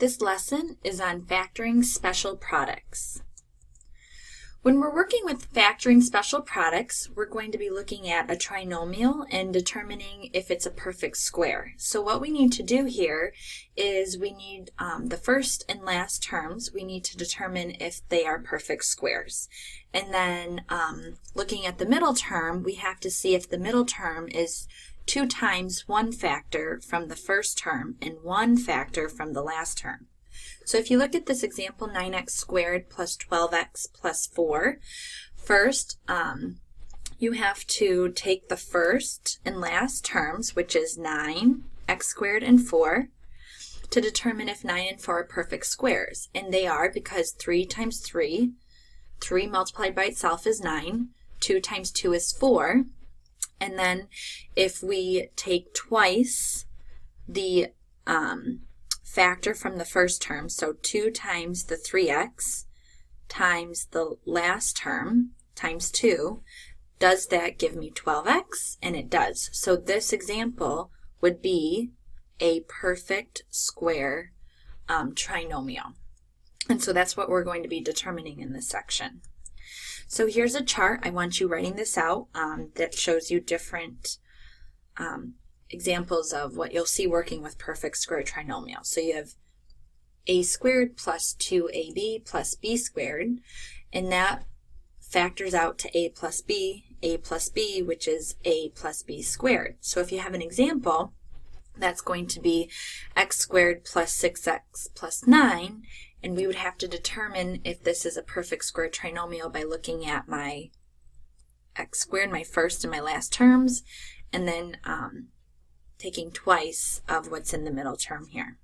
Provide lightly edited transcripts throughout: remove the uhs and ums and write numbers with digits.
This lesson is on factoring special products. When we're working with factoring special products, we're going to be looking at a trinomial and determining if it's a perfect square. So what we need to do here is we need the first and last terms. We need to determine if they are perfect squares. And then looking at the middle term, we have to see if the middle term is 2 times one factor from the first term and one factor from the last term. So if you look at this example, 9x squared plus 12x plus 4, first you have to take the first and last terms, which is 9, x squared, and 4, to determine if 9 and 4 are perfect squares. And they are, because 3 times 3, 3 multiplied by itself is 9, 2 times 2 is 4, and then if we take twice the factor from the first term, so 2 times the 3x times the last term times 2, does that give me 12x? And it does. So this example would be a perfect square trinomial. And so that's what we're going to be determining in this section. So here's a chart. I want you writing this out that shows you different examples of what you'll see working with perfect square trinomials. So you have a squared plus 2ab plus b squared, and that factors out to a plus b, which is a plus b squared. So if you have an example, that's going to be x squared plus 6x plus 9, and we would have to determine if this is a perfect square trinomial by looking at my x squared, my first and my last terms, and then taking twice of what's in the middle term here.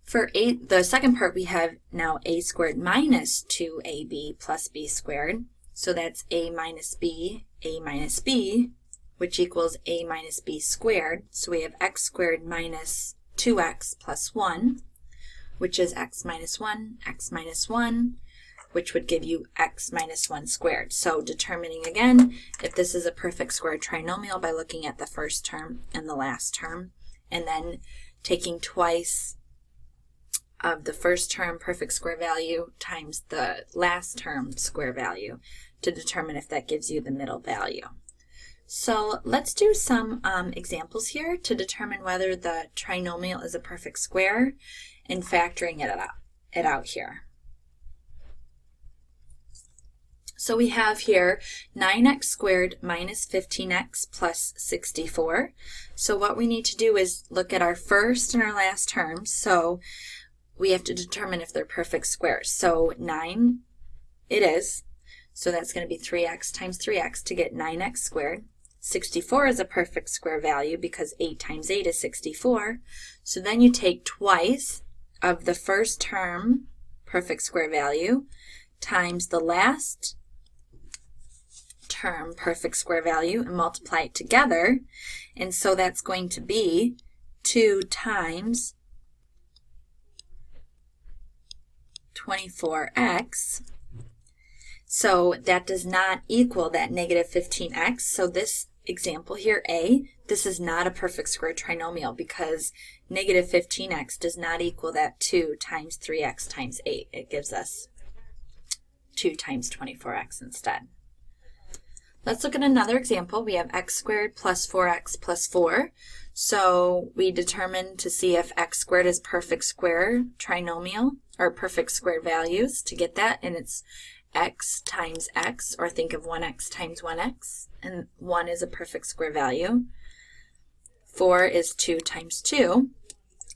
For the second part, we have now a squared minus 2ab plus b squared. So that's a minus b, which equals a minus b squared. So we have x squared minus 2x plus 1, which is x minus 1, which would give you x minus 1 squared. So determining again if this is a perfect square trinomial by looking at the first term and the last term, and then taking twice of the first term perfect square value times the last term square value to determine if that gives you the middle value. So let's do some examples here to determine whether the trinomial is a perfect square and factoring it out here. So we have here 9x squared minus 15x plus 64. So what we need to do is look at our first and our last terms. So we have to determine if they're perfect squares. So 9 it is. So that's going to be 3x times 3x to get 9x squared. 64 is a perfect square value because 8 times 8 is 64. So then you take twice of the first term perfect square value times the last term perfect square value and multiply it together. And so that's going to be 2 times 24x. So that does not equal that negative 15x. So this example here, A, this is not a perfect square trinomial because negative 15x does not equal that 2 times 3x times 8. It gives us 2 times 24x instead. Let's look at another example. We have x squared plus 4x plus 4. So we determine to see if x squared is perfect square trinomial, or perfect square values to get that, and it's x times x, or think of 1x times 1x, and 1 is a perfect square value. 4 is 2 times 2.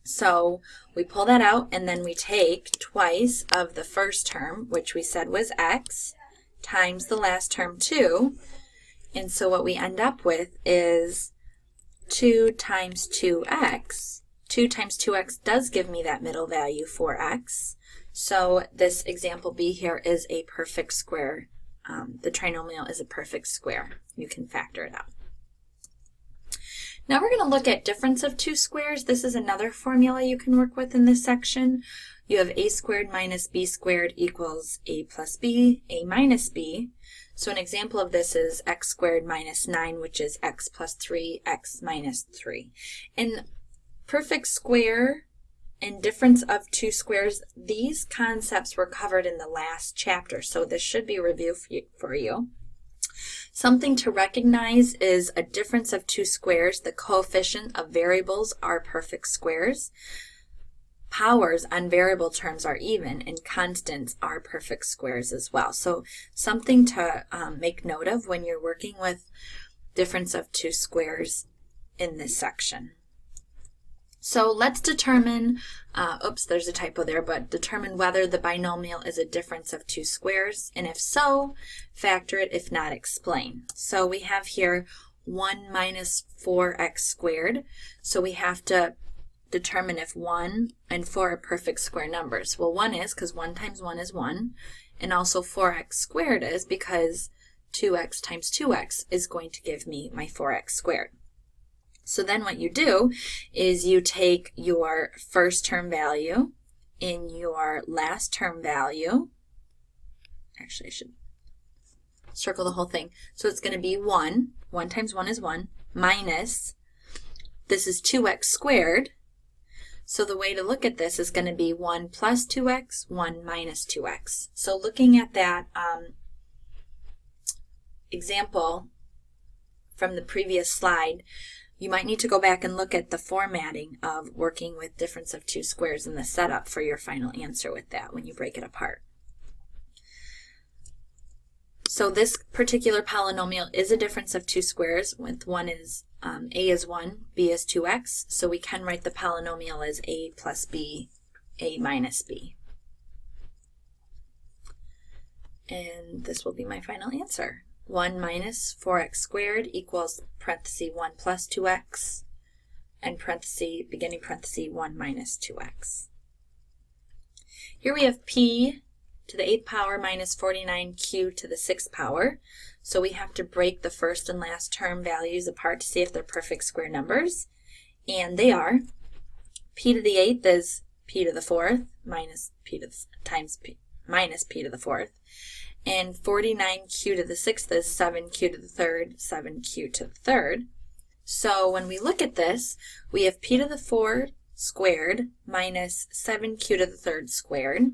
So we pull that out, and then we take twice of the first term, which we said was x, times the last term 2, and so what we end up with is 2 times 2x. 2 times 2x does give me that middle value, 4x. So this example B here is a perfect square. The trinomial is a perfect square. You can factor it out. Now we're going to look at difference of two squares. This is another formula you can work with in this section. You have a squared minus b squared equals a plus b, a minus b. So an example of this is x squared minus 9, which is x plus 3, x minus 3. And perfect square and difference of two squares, these concepts were covered in the last chapter, so this should be a review for you. Something to recognize is a difference of two squares. The coefficient of variables are perfect squares. Powers on variable terms are even, and constants are perfect squares as well. So something to make note of when you're working with difference of two squares in this section. So let's determine, there's a typo there, but determine whether the binomial is a difference of two squares, and if so, factor it, if not, explain. So we have here 1 minus 4x squared, so we have to determine if 1 and 4 are perfect square numbers. Well, 1 is, because 1 times 1 is 1, and also 4x squared is because 2x times 2x is going to give me my 4x squared. So then what you do is you take your first term value in your last term value. Actually, I should circle the whole thing. So it's going to be 1. 1 times 1 is 1, minus, this is 2x squared. So the way to look at this is going to be 1 plus 2x, 1 minus 2x. So looking at that example from the previous slide, you might need to go back and look at the formatting of working with difference of two squares and the setup for your final answer with that when you break it apart. So this particular polynomial is a difference of two squares, with one is a is 1, b is 2x, so we can write the polynomial as a plus b, a minus b. And this will be my final answer. 1 minus 4x squared equals parenthesis 1 plus 2x, and parenthesis, beginning parenthesis 1 minus 2x. Here we have p to the 8th power minus 49q to the 6th power. So we have to break the first and last term values apart to see if they're perfect square numbers. And they are. P to the 8th is p to the 4th minus p to the, times p minus p to the 4th. And 49q to the 6th is 7q to the 3rd, 7q to the 3rd. So when we look at this, we have p to the 4th squared minus 7q to the 3rd squared.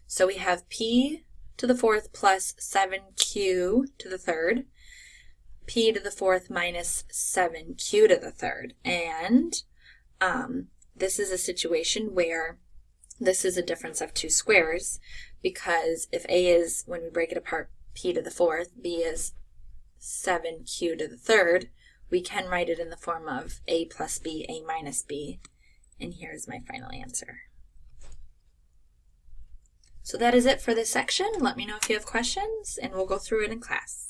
So we have p to the 4th plus 7q to the 3rd, p to the 4th minus 7q to the 3rd. And this is a situation where this is a difference of two squares, because if a is, when we break it apart, p to the 4th, b is 7q to the 3rd, we can write it in the form of a plus b, a minus b. And here's my final answer. So that is it for this section. Let me know if you have questions, and we'll go through it in class.